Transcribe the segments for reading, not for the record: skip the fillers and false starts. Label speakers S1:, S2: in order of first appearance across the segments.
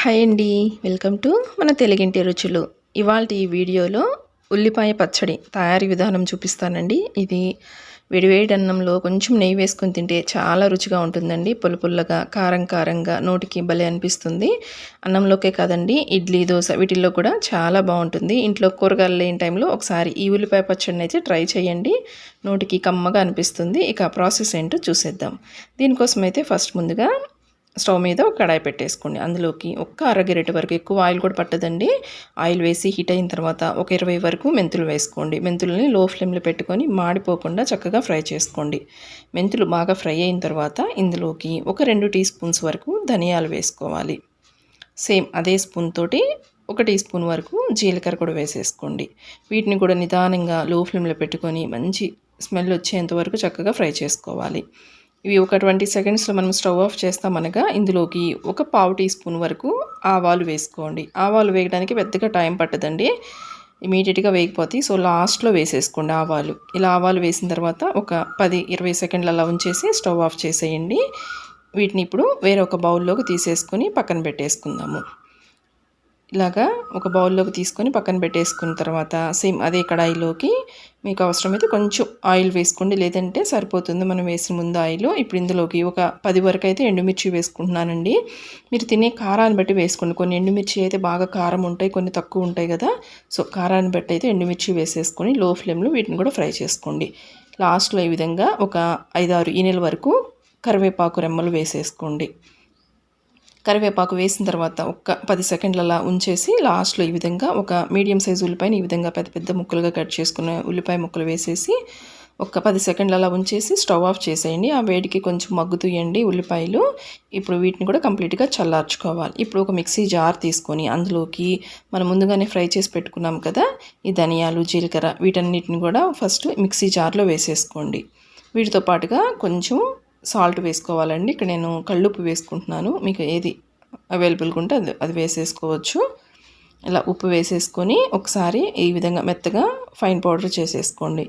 S1: Hi అండి, welcome to మన తెలుగింటి రుచులు. ఇవాల్టి ఈ వీడియోలో ఉల్లిపాయ పచ్చడి తయారీ విధానం చూపిస్తానండి. ఇది వేడివేడి అన్నంలో కొంచెం నెయ్యి వేసుకొని తింటే చాలా రుచిగా ఉంటుందండి. పుల్లపుల్లగా కారం కారంగా నోటికి భలే అనిపిస్తుంది. అన్నంలోకే కాదండి, ఇడ్లీ దోశ వీటిల్లో కూడా చాలా బాగుంటుంది. ఇంట్లో కూరగాయలు లేని టైంలో ఒకసారి ఈ ఉల్లిపాయ పచ్చడిని అయితే ట్రై చేయండి. నోటికి కమ్మగా అనిపిస్తుంది. ఇక ప్రాసెస్ ఏంటో చూసేద్దాం. దీనికోసం అయితే ఫస్ట్ ముందుగా స్టవ్ మీద ఒక కడాయి పెట్టేసుకోండి. అందులోకి ఒక్క అరగరిట వరకు, ఎక్కువ ఆయిల్ కూడా పట్టదండి, ఆయిల్ వేసి హీట్ అయిన తర్వాత ఒక 20 వరకు మెంతులు వేసుకోండి. మెంతులని లో ఫ్లేమ్లో పెట్టుకొని మాడిపోకుండా చక్కగా ఫ్రై చేసుకోండి. మెంతులు బాగా ఫ్రై అయిన తర్వాత ఇందులోకి ఒక 2 టీ స్పూన్స్ వరకు ధనియాలు వేసుకోవాలి. సేమ్ అదే స్పూన్ తోటి 1 టీ స్పూన్ వరకు జీలకర్ర కూడా వేసేసుకోండి. వీటిని కూడా నిదానంగా లో ఫ్లేమ్లో పెట్టుకొని మంచి స్మెల్ వచ్చేంత వరకు చక్కగా ఫ్రై చేసుకోవాలి. ఇవి ఒక 20 సెకండ్స్లో మనం స్టవ్ ఆఫ్ చేస్తామనగా ఇందులోకి ఒక పావు టీ స్పూన్ వరకు ఆవాలు వేసుకోండి. ఆవాలు వేయడానికి పెద్దగా టైం పట్టదండి, ఇమీడియట్గా వేగిపోతాయి. సో లాస్ట్లో వేసేసుకోండి ఆవాలు. ఇలా ఆవాలు వేసిన తర్వాత ఒక 10-20 సెకండ్లు అలా ఉంచేసి స్టవ్ ఆఫ్ చేసేయండి. వీటిని ఇప్పుడు వేరే ఒక బౌల్లోకి తీసేసుకొని పక్కన పెట్టేసుకుందాము. ఇలాగా ఒక బౌల్లోకి తీసుకొని పక్కన పెట్టేసుకున్న తర్వాత సేమ్ అదే కడాయిలోకి మీకు అవసరమైతే కొంచెం ఆయిల్ వేసుకోండి, లేదంటే సరిపోతుంది మనం వేసిన ముందు ఆయిల్. ఇప్పుడు ఇందులోకి ఒక 10 వరకు అయితే ఎండుమిర్చి వేసుకుంటున్నానండి. మీరు తినే కారాన్ని బట్టి వేసుకోండి. కొన్ని ఎండుమిర్చి అయితే బాగా కారం ఉంటాయి, కొన్ని తక్కువ ఉంటాయి కదా. సో కారాన్ని బట్టి అయితే ఎండుమిర్చి వేసేసుకొని లో ఫ్లేమ్లో వీటిని కూడా ఫ్రై చేసుకోండి. లాస్ట్లో ఈ విధంగా ఒక 5-6 ఈనెల వరకు కరివేపాకు రెమ్మలు వేసేసుకోండి. కరివేపాకు వేసిన తర్వాత ఒక 10 సెకండ్లు అలా ఉంచేసి లాస్ట్లో ఈ విధంగా ఒక మీడియం సైజు ఉల్లిపాయని ఈ విధంగా పెద్ద పెద్ద ముక్కలుగా కట్ చేసుకున్న ఉల్లిపాయ ముక్కలు వేసేసి ఒక 10 సెకండ్లు అలా ఉంచేసి స్టవ్ ఆఫ్ చేసేయండి. ఆ వేడికి కొంచెం మగ్గుతూయండి ఉల్లిపాయలు. ఇప్పుడు వీటిని కూడా కంప్లీట్గా చల్లార్చుకోవాలి. ఇప్పుడు ఒక మిక్సీ జార్ తీసుకొని అందులోకి మనం ముందుగానే ఫ్రై చేసి పెట్టుకున్నాం కదా ఈ ధనియాలు జీలకర్ర, వీటన్నిటిని కూడా ఫస్ట్ మిక్సీ జార్లో వేసేసుకోండి. వీటితో పాటుగా కొంచెం సాల్ట్ వేసుకోవాలండి. ఇక్కడ నేను కళ్ళుప్పు వేసుకుంటున్నాను, మీకు ఏది అవైలబుల్గా ఉంటే అది వేసేసుకోవచ్చు. ఇలా ఉప్పు వేసేసుకొని ఒకసారి ఈ విధంగా మెత్తగా ఫైన్ పౌడర్ చేసేసుకోండి.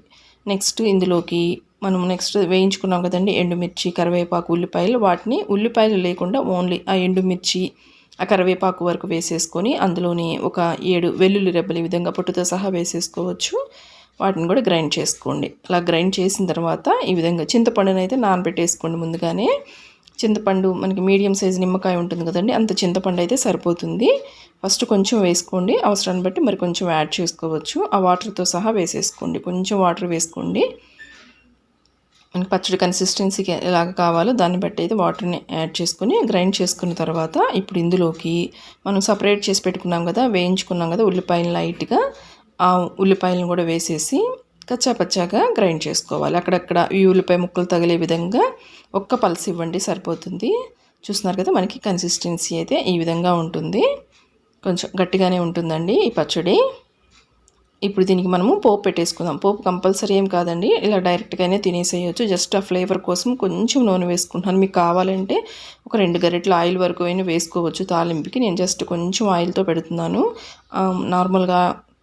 S1: నెక్స్ట్ ఇందులోకి మనం వేయించుకున్నాం కదండి ఎండుమిర్చి, కరివేపాకు, ఉల్లిపాయలు, వాటిని ఉల్లిపాయలు లేకుండా ఓన్లీ ఆ ఎండుమిర్చి ఆ కరివేపాకు వరకు వేసేసుకొని అందులోని ఒక 7 వెల్లుల్లి రెబ్బలు ఈ విధంగా పొట్టుతో సహా వేసేసుకోవచ్చు. వాటిని కూడా గ్రైండ్ చేసుకోండి. అలా గ్రైండ్ చేసిన తర్వాత ఈ విధంగా చింతపండుని అయితే నానబెట్టేసుకోండి ముందుగానే. చింతపండు మనకి మీడియం సైజు నిమ్మకాయ ఉంటుంది కదండి, అంత చింతపండు అయితే సరిపోతుంది. ఫస్ట్ కొంచెం వేసుకోండి, అవసరాన్ని బట్టి మరి కొంచెం యాడ్ చేసుకోవచ్చు. ఆ వాటర్తో సహా వేసేసుకోండి, కొంచెం వాటర్ వేసుకోండి. మనకి పచ్చడి కన్సిస్టెన్సీకి ఎలాగ కావాలో దాన్ని బట్టి అయితే వాటర్ని యాడ్ చేసుకొని గ్రైండ్ చేసుకున్న తర్వాత ఇప్పుడు ఇందులోకి మనం సపరేట్ చేసి పెట్టుకున్నాం కదా, వేయించుకున్నాం కదా ఉల్లిపాయలు, లైట్గా ఆ ఉల్లిపాయలను కూడా వేసేసి కచ్చాపచ్చాగా గ్రైండ్ చేసుకోవాలి. అక్కడక్కడ ఈ ఉల్లిపాయ ముక్కలు తగిలే విధంగా ఒక్క పల్స్ ఇవ్వండి, సరిపోతుంది. చూస్తున్నారు కదా మనకి కన్సిస్టెన్సీ అయితే ఈ విధంగా ఉంటుంది. కొంచెం గట్టిగానే ఉంటుందండి ఈ పచ్చడి. ఇప్పుడు దీనికి మనము పోపు పెట్టేసుకుందాం. పోపు కంపల్సరీ ఏం కాదండి, ఇలా డైరెక్ట్గానే తినేసేయచ్చు. జస్ట్ ఆ ఫ్లేవర్ కోసం కొంచెం నూనె వేసుకుంటున్నాను. మీకు కావాలంటే ఒక 2 గరిటెల ఆయిల్ వరకు అయినా వేసుకోవచ్చు తాలింపుకి. నేను జస్ట్ కొంచెం ఆయిల్తో పెడుతున్నాను. నార్మల్గా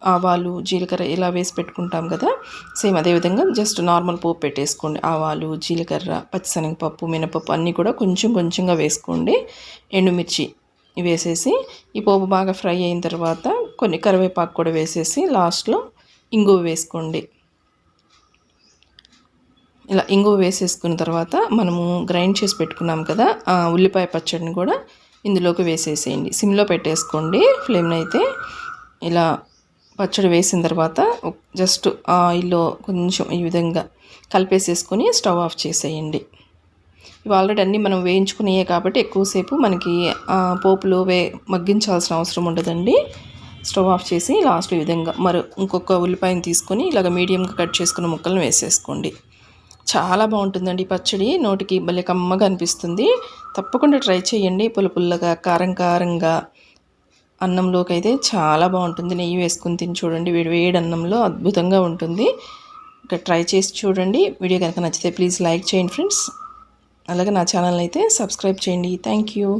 S1: ఆవాలు జీలకర్ర ఇలా వేసి పెట్టుకుంటాం కదా, సేమ్ అదేవిధంగా జస్ట్ నార్మల్ పోపు పెట్టేసుకోండి. ఆవాలు, జీలకర్ర, పచ్చిశనగపప్పు, మినపప్పు అన్నీ కూడా కొంచెం కొంచెంగా వేసుకోండి. ఎండుమిర్చి వేసేసి ఈ పోపు బాగా ఫ్రై అయిన తర్వాత కొన్ని కరివేపాకు కూడా వేసేసి లాస్ట్లో ఇంగువ వేసుకోండి. ఇలా ఇంగువ వేసేసుకున్న తర్వాత మనము గ్రైండ్ చేసి పెట్టుకున్నాం కదా ఆ ఉల్లిపాయ పచ్చడిని కూడా ఇందులోకి వేసేసేయండి. సిమ్లో పెట్టేసుకోండి ఫ్లేమ్ని అయితే. ఇలా పచ్చడి వేసిన తర్వాత జస్ట్ ఆయిల్లో కొంచెం ఈ విధంగా కలిపేసేసుకొని స్టవ్ ఆఫ్ చేసేయండి. ఇవి ఆల్రెడీ అన్నీ మనం వేయించుకునేయే కాబట్టి ఎక్కువసేపు మనకి పోపులో మగ్గించాల్సిన అవసరం ఉండదండి. స్టవ్ ఆఫ్ చేసి లాస్ట్ ఈ విధంగా ఇంకొక ఉల్లిపాయను తీసుకొని ఇలాగ మీడియంగా కట్ చేసుకున్న ముక్కలను వేసేసుకోండి. చాలా బాగుంటుందండి ఈ పచ్చడి, నోటికి భలే కమ్మగా అనిపిస్తుంది. తప్పకుండా ట్రై చేయండి. పుల్లగా కారం కారంగా అన్నంలోకి అయితే చాలా బాగుంటుంది. నెయ్యి వేసుకుని తిని చూడండి, వేడి అన్నంలో అద్భుతంగా ఉంటుంది. ఇక్కడ ట్రై చేసి చూడండి. వీడియో కనుక నచ్చితే ప్లీజ్ లైక్ చేయండి ఫ్రెండ్స్. అలాగే నా ఛానల్ అయితే సబ్స్క్రైబ్ చేయండి. Thank you.